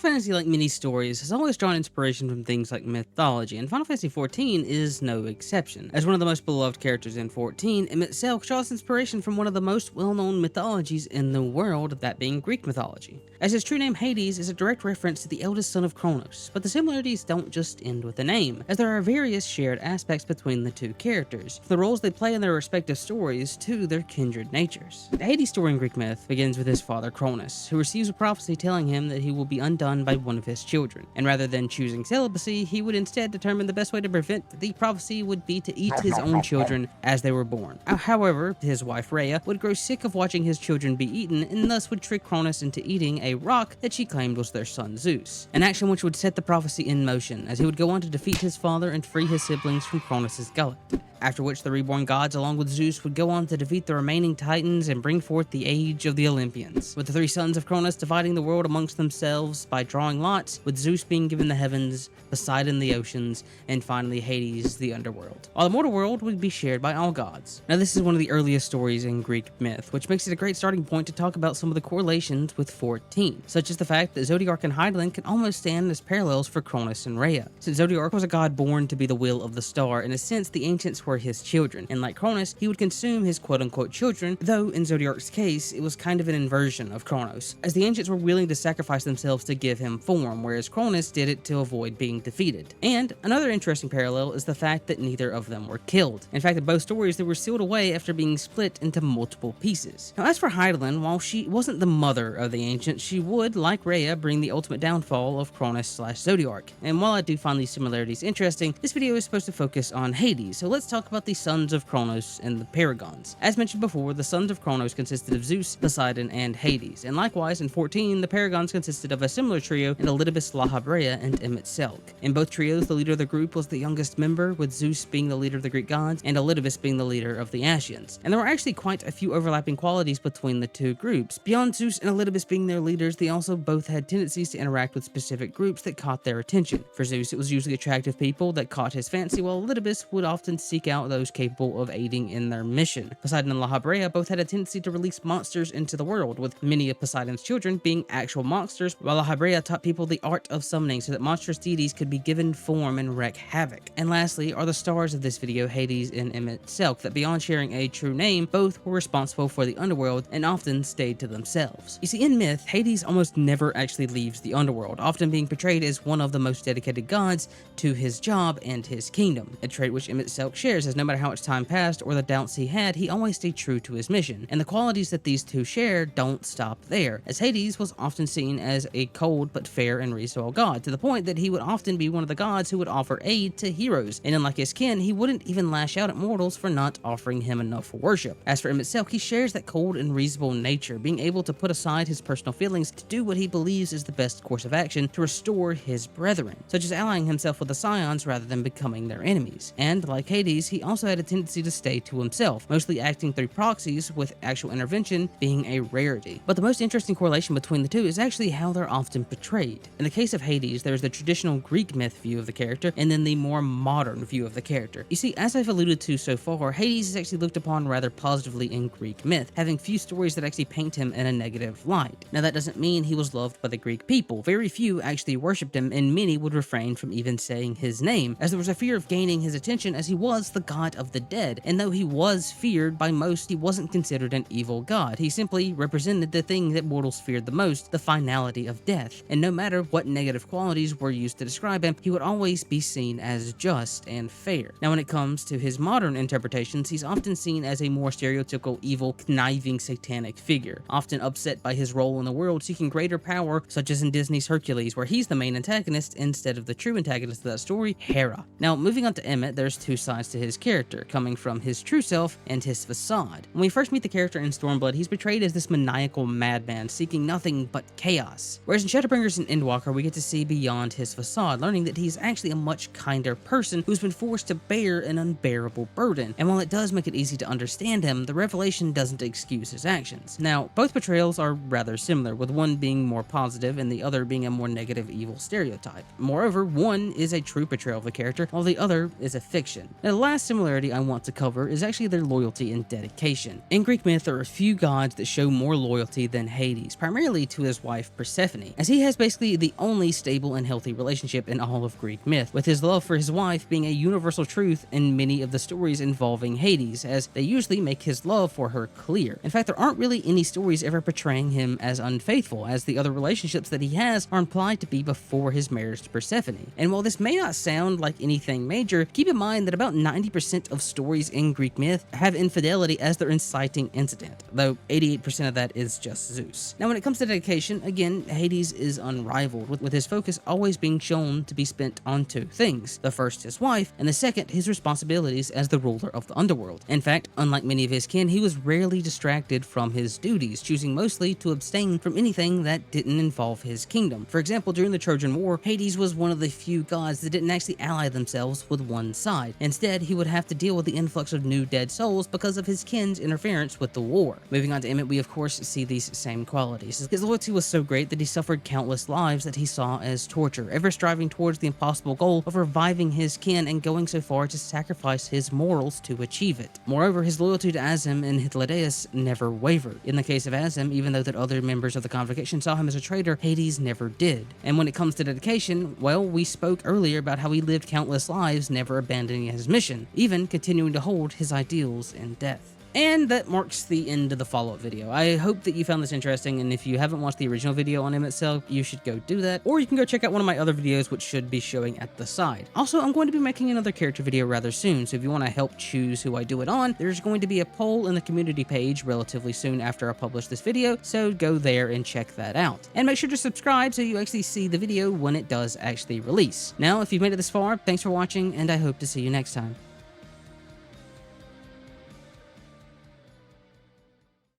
Fantasy, like many stories, has always drawn inspiration from things like mythology, and Final Fantasy XIV is no exception. As one of the most beloved characters in 14, Emet-Selch draws inspiration from one of the most well-known mythologies in the world, that being Greek mythology. As his true name Hades is a direct reference to the eldest son of Kronos, but the similarities don't just end with the name, as there are various shared aspects between the two characters, from the roles they play in their respective stories to their kindred natures. The Hades story in Greek myth begins with his father Kronos, who receives a prophecy telling him that he will be undone by one of his children, and rather than choosing celibacy, he would instead determine the best way to prevent the prophecy would be to eat his own children as they were born. However, his wife Rhea would grow sick of watching his children be eaten, and thus would trick Kronos into eating a rock that she claimed was their son Zeus, an action which would set the prophecy in motion, as he would go on to defeat his father and free his siblings from Kronos' gullet. After which the reborn gods along with Zeus would go on to defeat the remaining titans and bring forth the age of the Olympians, with the three sons of Kronos dividing the world amongst themselves by drawing lots, with Zeus being given the heavens, Poseidon the oceans, and finally Hades the underworld. While the mortal world would be shared by all gods. Now this is one of the earliest stories in Greek myth, which makes it a great starting point to talk about some of the correlations with 14, such as the fact that Zodiark and Hydaelyn can almost stand as parallels for Kronos and Rhea, since Zodiark was a god born to be the will of the star. In a sense, the ancients were his children, and like Kronos, he would consume his quote-unquote children, though in Zodiark's case, it was kind of an inversion of Kronos, as the ancients were willing to sacrifice themselves to give him form, whereas Kronos did it to avoid being defeated. And another interesting parallel is the fact that neither of them were killed. In fact, in both stories, they were sealed away after being split into multiple pieces. Now, as for Hydaelyn, while she wasn't the mother of the ancients, she would, like Rhea, bring the ultimate downfall of Kronos/Zodiark. And while I do find these similarities interesting, this video is supposed to focus on Hades, so let's talk about the sons of Kronos and the Paragons. As mentioned before, the sons of Kronos consisted of Zeus, Poseidon, and Hades, and likewise in 14, the Paragons consisted of a similar trio in Elidibus, Lahabrea, and Emet-Selch. In both trios, the leader of the group was the youngest member, with Zeus being the leader of the Greek gods, and Elidibus being the leader of the Ascians. And there were actually quite a few overlapping qualities between the two groups. Beyond Zeus and Elidibus being their leaders, they also both had tendencies to interact with specific groups that caught their attention. For Zeus, it was usually attractive people that caught his fancy, while Elidibus would often seek out those capable of aiding in their mission. Poseidon and Lahabrea both had a tendency to release monsters into the world, with many of Poseidon's children being actual monsters, while Lahabrea taught people the art of summoning so that monstrous deities could be given form and wreak havoc. And lastly are the stars of this video, Hades and Emet-Selch, that beyond sharing a true name, both were responsible for the underworld and often stayed to themselves. You see, in myth, Hades almost never actually leaves the underworld, often being portrayed as one of the most dedicated gods to his job and his kingdom, a trait which Emet-Selch shares, as no matter how much time passed or the doubts he had, he always stayed true to his mission. And the qualities that these two share don't stop there, as Hades was often seen as a cold but fair and reasonable god, to the point that he would often be one of the gods who would offer aid to heroes, and unlike his kin, he wouldn't even lash out at mortals for not offering him enough worship. As for Emet-Selch, he shares that cold and reasonable nature, being able to put aside his personal feelings to do what he believes is the best course of action to restore his brethren, such as allying himself with the Scions rather than becoming their enemies. And like Hades, he also had a tendency to stay to himself, mostly acting through proxies, with actual intervention being a rarity. But the most interesting correlation between the two is actually how they're often portrayed. In the case of Hades, there's the traditional Greek myth view of the character, and then the more modern view of the character. You see, as I've alluded to so far, Hades is actually looked upon rather positively in Greek myth, having few stories that actually paint him in a negative light. Now that doesn't mean he was loved by the Greek people. Very few actually worshipped him, and many would refrain from even saying his name, as there was a fear of gaining his attention, as he was the god of the dead, and though he was feared by most, he wasn't considered an evil god. He simply represented the thing that mortals feared the most, the finality of death. And no matter what negative qualities were used to describe him, he would always be seen as just and fair. Now when it comes to his modern interpretations, he's often seen as a more stereotypical evil, conniving, satanic figure, often upset by his role in the world, seeking greater power, such as in Disney's Hercules, where he's the main antagonist instead of the true antagonist of that story, Hera. Now moving on to Emmet, there's two sides to his character, coming from his true self and his facade. When we first meet the character in Stormblood, he's portrayed as this maniacal madman seeking nothing but chaos, whereas in Shadowbringers and Endwalker, we get to see beyond his facade, learning that he's actually a much kinder person who's been forced to bear an unbearable burden. And while it does make it easy to understand him, the revelation doesn't excuse his actions. Now, both portrayals are rather similar, with one being more positive and the other being a more negative evil stereotype. Moreover, one is a true portrayal of the character, while the other is a fiction. Now, the last similarity I want to cover is actually their loyalty and dedication. In Greek myth, there are a few gods that show more loyalty than Hades, primarily to his wife Persephone, as he has basically the only stable and healthy relationship in all of Greek myth, with his love for his wife being a universal truth in many of the stories involving Hades, as they usually make his love for her clear. In fact, there aren't really any stories ever portraying him as unfaithful, as the other relationships that he has are implied to be before his marriage to Persephone. And while this may not sound like anything major, keep in mind that about 90% of stories in Greek myth have infidelity as their inciting incident, though 88% of that is just Zeus. Now, when it comes to dedication, again, Hades is unrivaled, with his focus always being shown to be spent on two things: the first, his wife, and the second, his responsibilities as the ruler of the underworld. In fact, unlike many of his kin, he was rarely distracted from his duties, choosing mostly to abstain from anything that didn't involve his kingdom. For example, during the Trojan War, Hades was one of the few gods that didn't actually ally themselves with one side. Instead, he would have to deal with the influx of new dead souls because of his kin's interference with the war. Moving on to Emmet, we of course see these same qualities. His loyalty was so great that he suffered countless lives that he saw as torture, ever striving towards the impossible goal of reviving his kin and going so far to sacrifice his morals to achieve it. Moreover, his loyalty to Azem and Hythlodaeus never wavered. In the case of Azem, even though that other members of the Convocation saw him as a traitor, Hades never did. And when it comes to dedication, well, we spoke earlier about how he lived countless lives, never abandoning his mission, even continuing to hold his ideals in death. And that marks the end of the follow-up video. I hope that you found this interesting, and if you haven't watched the original video on Emet-Selch, you should go do that, or you can go check out one of my other videos, which should be showing at the side. Also, I'm going to be making another character video rather soon, so if you want to help choose who I do it on, there's going to be a poll in the community page relatively soon after I publish this video, so go there and check that out. And make sure to subscribe so you actually see the video when it does actually release. Now, if you've made it this far, thanks for watching, and I hope to see you next time.